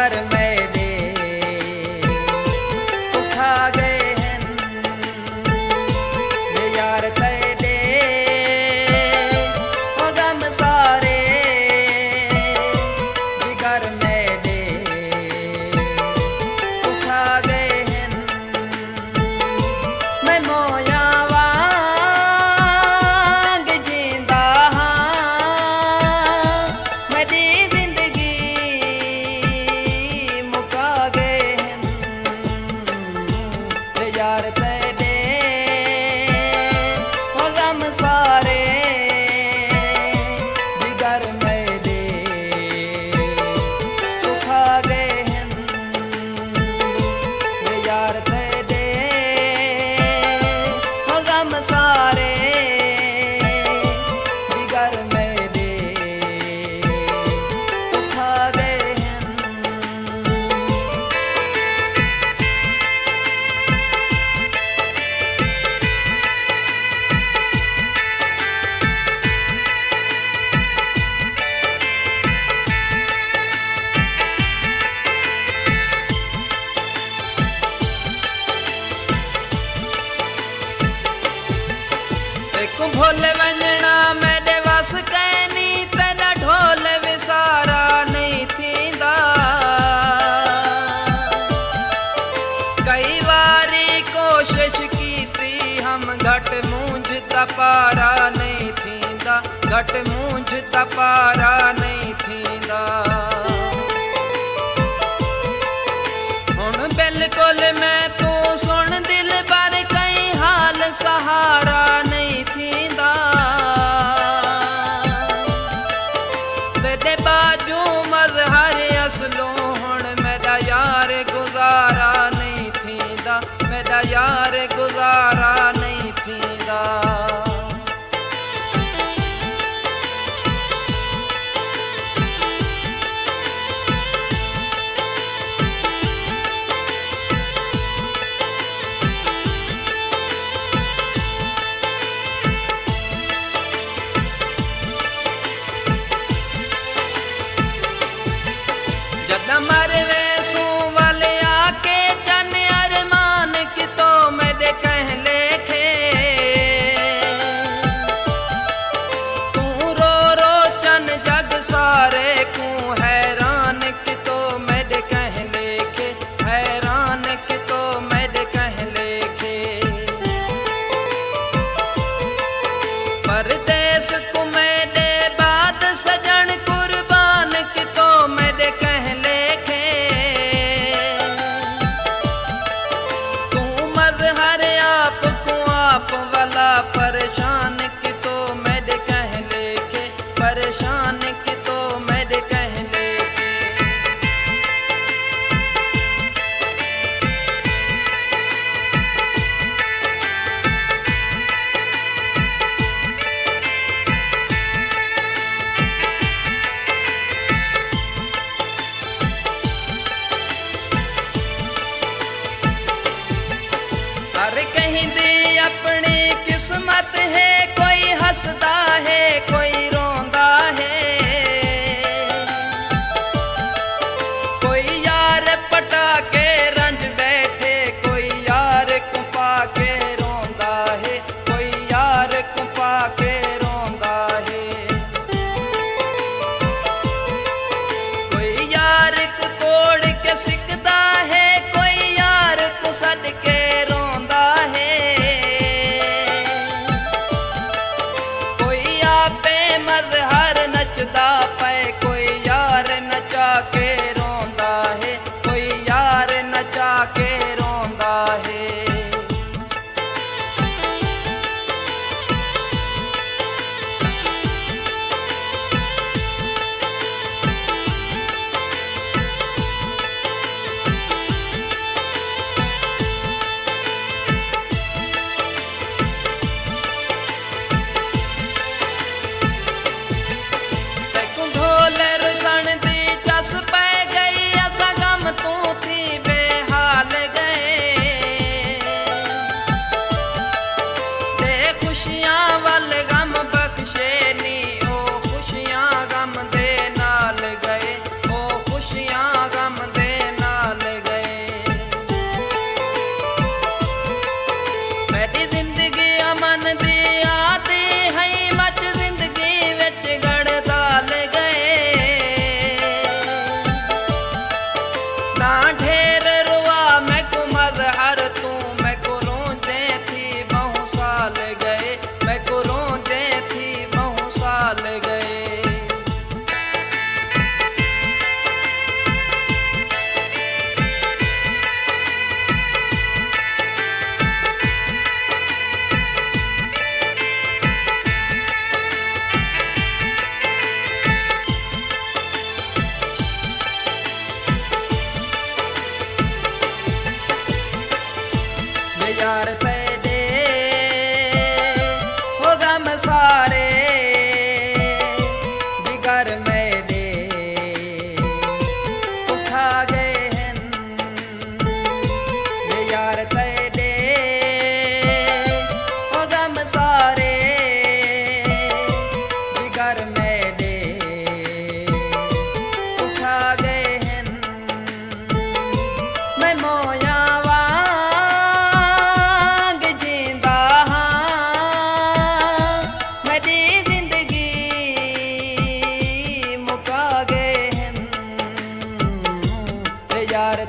जिगर मेरे उठा गए हैं यार तेरे ओ गम सारे जिगर मेरे उठा गए हैं मैं मोया वांग जिंदा हाँ मेरी जिंदगी मुका गए हैं यार तेरे ओ गम सारे जिगर मेरे उठा गए हैं यार तेरे ओ गम सारे जिगर मेरे उठा गए हैं एक भोले वंजना मेरे वस कैनी तेरा ढोल विसारा नहीं थींदा कई बारी कोशिश की थी हम घट मूंझ तपारा नहीं थींदा घट मूंझ तपारा नहीं थींदा हुण बिल्कुल मैं तू सुन दिल पर कई हाल सहारा नहीं थींदा तेरे बाजू मज़हर असलों हुण मेरा यार गुज़ारा नहीं थींदा मेरा यार गुज़ारा नहीं थींदा जद मरवे सू वाले आके जन अरमान की तो मेरे कह लेखे तू रो रो चन जग सारे को हैरान की तो मेरे कह लेखे हैरान की तो मेरे कह लेखे परदेस को मेरे बाद सजन कुर्बान की तो मेरे कह लेखे तू मज़हर आप को आप वाला परेशान की तो मेरे कह लेखे परेशान की तो मेरे कह लेखे हर कहीं दी अपनी किस्मत है कोई हंसदा है कोई रोंदा है कोई यार पटा के रंज बैठे कोई यार कुपा के रोंदा है कोई यार कुपा के रोंदा है कोई यार को तोड़ के सिकदा है कोई यार को सद के रोंदा है यार तेरे हो गम सारे जिगर मेरे उठा गए हैं वे यार तेरे हो गम सारे जिगर मेरे उठा गए हैं मैं मोया वांग जींदा हां मेरी जिंदगी मुका गए हैं वे यार